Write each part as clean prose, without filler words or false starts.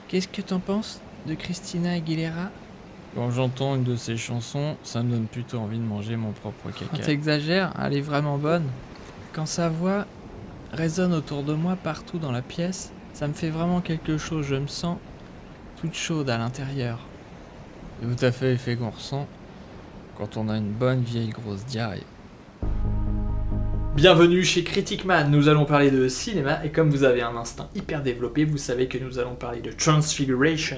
Qu'est-ce que t'en penses de Christina Aguilera? Quand j'entends une de ses chansons, ça me donne plutôt envie de manger mon propre caca. T'exagères, elle est vraiment bonne. Quand sa voix résonne autour de moi partout dans la pièce, ça me fait vraiment quelque chose, je me sens toute chaude à l'intérieur. C'est tout à fait l'effet qu'on ressent quand on a une bonne vieille grosse diarrhée. Bienvenue chez Critic Man, nous allons parler de cinéma et comme vous avez un instinct hyper développé, vous savez que nous allons parler de Transfiguration.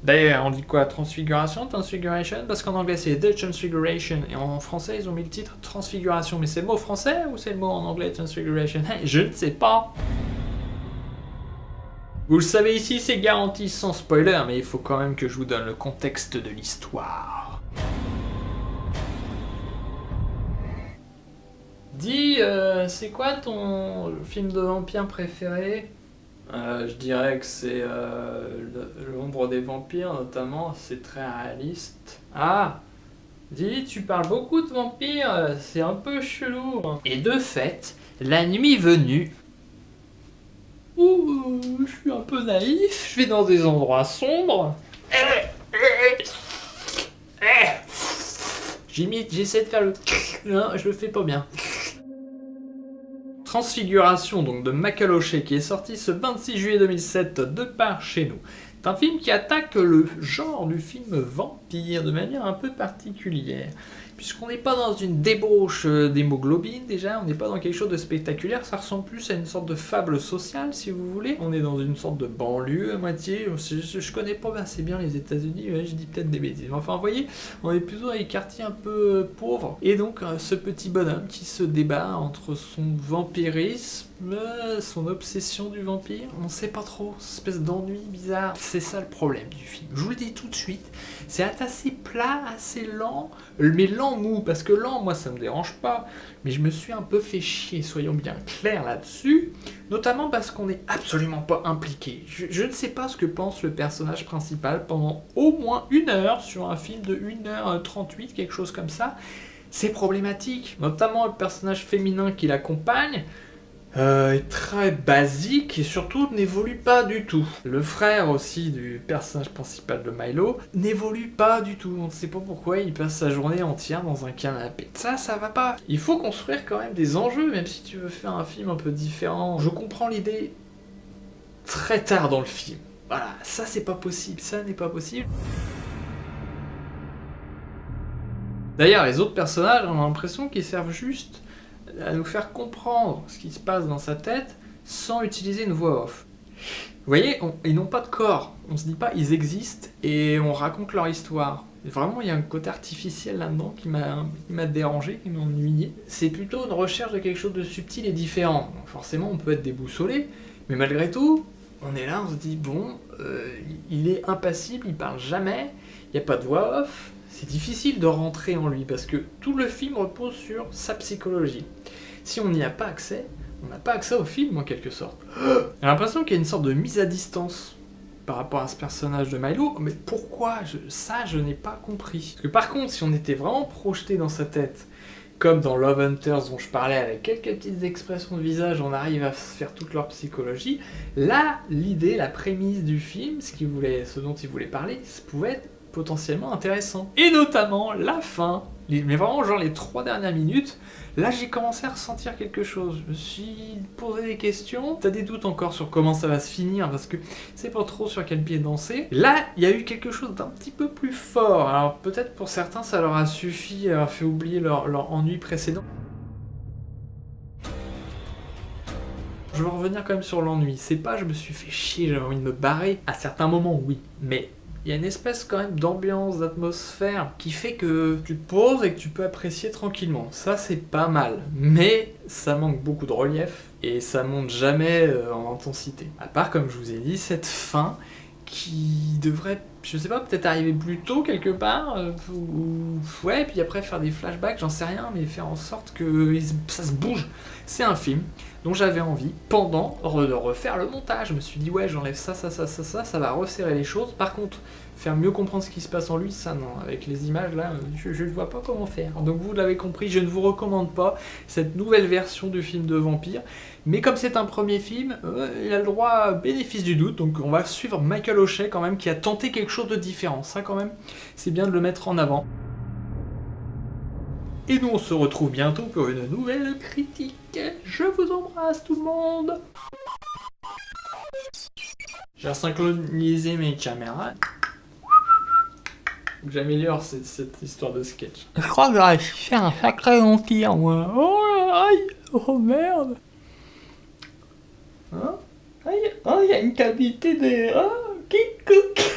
D'ailleurs, on dit quoi? Transfiguration? Transfiguration? Parce qu'en anglais c'est The Transfiguration et en français ils ont mis le titre Transfiguration. Mais c'est le mot français ou c'est le mot en anglais Transfiguration? Je ne sais pas. Vous le savez ici, c'est garanti sans spoiler, mais il faut quand même que je vous donne le contexte de l'histoire. Dis, c'est quoi ton film de vampire préféré? Je dirais que c'est l'ombre des vampires notamment, c'est très réaliste. Ah, dis, tu parles beaucoup de vampires, c'est un peu chelou. Et de fait, la nuit venue, ouh, je suis un peu naïf, je vais dans des endroits sombres. J'imite, j'essaie de faire le... Non, je le fais pas bien. Transfiguration donc de Macaloshe qui est sorti ce 26 juillet 2007 de par chez nous. C'est un film qui attaque le genre du film vampire de manière un peu particulière. Puisqu'on n'est pas dans une débauche d'hémoglobine déjà, on n'est pas dans quelque chose de spectaculaire, ça ressemble plus à une sorte de fable sociale si vous voulez. On est dans une sorte de banlieue à moitié, je connais pas assez bien les États-Unis, je dis peut-être des bêtises. Mais enfin vous voyez, on est plutôt dans les quartiers un peu pauvres. Et donc ce petit bonhomme qui se débat entre son vampirisme, son obsession du vampire, on sait pas trop, cette espèce d'ennui bizarre. C'est ça le problème du film. Je vous le dis tout de suite, c'est assez plat, assez lent, mais lent mou, parce que lent, moi ça me dérange pas, mais je me suis un peu fait chier, soyons bien clairs là-dessus, notamment parce qu'on n'est absolument pas impliqué. Je ne sais pas ce que pense le personnage principal pendant au moins 1 heure sur un film de 1h38, quelque chose comme ça. C'est problématique, notamment le personnage féminin qui l'accompagne, est très basique et surtout n'évolue pas du tout. Le frère aussi du personnage principal de Milo n'évolue pas du tout. On ne sait pas pourquoi il passe sa journée entière dans un canapé. Ça va pas. Il faut construire quand même des enjeux, même si tu veux faire un film un peu différent. Je comprends l'idée très tard dans le film. Voilà, ça c'est pas possible, ça n'est pas possible. D'ailleurs, les autres personnages, on a l'impression qu'ils servent juste à nous faire comprendre ce qui se passe dans sa tête sans utiliser une voix off. Vous voyez, ils n'ont pas de corps, on se dit pas ils existent et on raconte leur histoire. Vraiment, il y a un côté artificiel là-dedans qui m'a dérangé, qui m'a ennuyé. C'est plutôt une recherche de quelque chose de subtil et différent. Donc forcément, on peut être déboussolé, mais malgré tout, on est là, on se dit, bon, il est impassible, il parle jamais, il n'y a pas de voix off. C'est difficile de rentrer en lui parce que tout le film repose sur sa psychologie. Si on n'y a pas accès, on n'a pas accès au film en quelque sorte. J'ai l'impression qu'il y a une sorte de mise à distance par rapport à ce personnage de Milo, mais pourquoi ça je n'ai pas compris. Parce que par contre, si on était vraiment projeté dans sa tête, comme dans Love Hunters dont je parlais avec quelques petites expressions de visage, on arrive à faire toute leur psychologie, là, l'idée, la prémisse du film, ce dont il voulait parler, ça pouvait être potentiellement intéressant. Et notamment la fin, mais vraiment genre les 3 dernières minutes, là j'ai commencé à ressentir quelque chose. Je me suis posé des questions, t'as des doutes encore sur comment ça va se finir, parce que c'est pas trop sur quel pied danser. Là, il y a eu quelque chose d'un petit peu plus fort. Alors peut-être pour certains ça leur a suffi, à fait oublier leur ennui précédent. Je veux revenir quand même sur l'ennui. C'est pas je me suis fait chier, j'avais envie de me barrer. À certains moments, oui. Mais il y a une espèce quand même d'ambiance, d'atmosphère qui fait que tu te poses et que tu peux apprécier tranquillement. Ça, c'est pas mal. Mais ça manque beaucoup de relief et ça monte jamais en intensité. À part, comme je vous ai dit, cette fin qui devrait je sais pas, peut-être arriver plus tôt quelque part, ouais, puis après faire des flashbacks, j'en sais rien, mais faire en sorte que ça se bouge. C'est un film dont j'avais envie, pendant, de refaire le montage. Je me suis dit, ouais, j'enlève ça, ça va resserrer les choses. Par contre, faire mieux comprendre ce qui se passe en lui, ça non. Avec les images là, je ne vois pas comment faire. Donc vous l'avez compris, je ne vous recommande pas cette nouvelle version du film de vampire. Mais comme c'est un premier film, il a le droit à bénéfice du doute. Donc on va suivre Michael O'Shea quand même, qui a tenté quelque chose de différent. Ça quand même, c'est bien de le mettre en avant. Et nous on se retrouve bientôt pour une nouvelle critique. Je vous embrasse tout le monde. J'ai synchronisé mes caméras. J'améliore cette histoire de sketch. Je crois que j'aurais fait un sacré vampire, moi. Oh, aïe, oh merde. Hein? Ah, il y a une qualité de... Oh, qui cook.